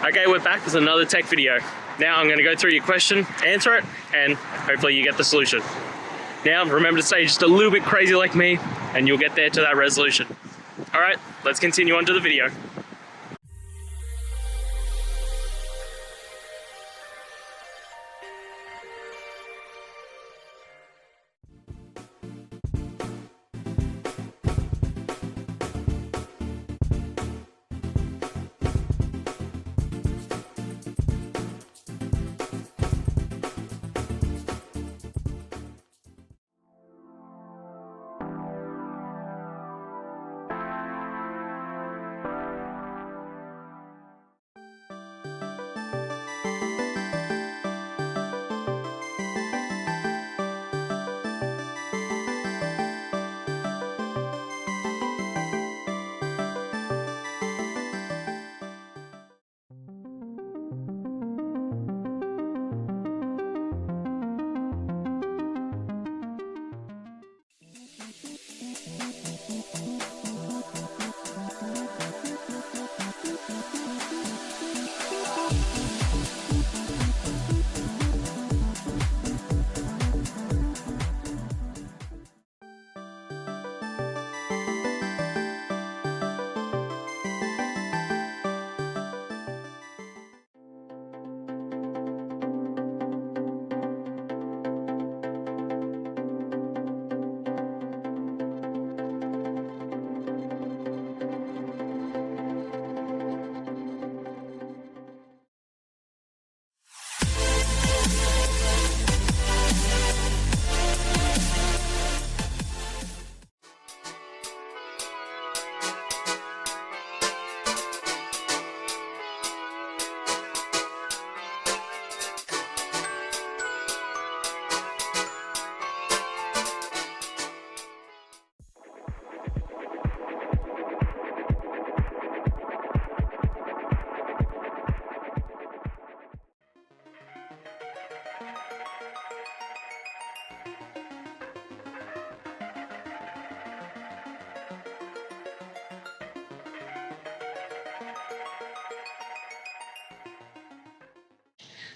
Okay, we're back with another tech video. Now I'm going to go through your question, answer it, and hopefully you get the solution. Now remember to stay just a little bit crazy like me, and you'll get there to that resolution. Alright, let's continue on to the video.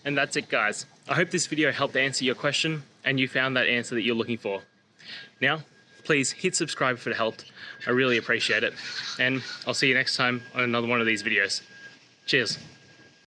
And that's it, guys. I hope this video helped answer your question and you found that answer that you're looking for. Now, please hit subscribe if it helped. I really appreciate it. And I'll see you next time on another one of these videos. Cheers.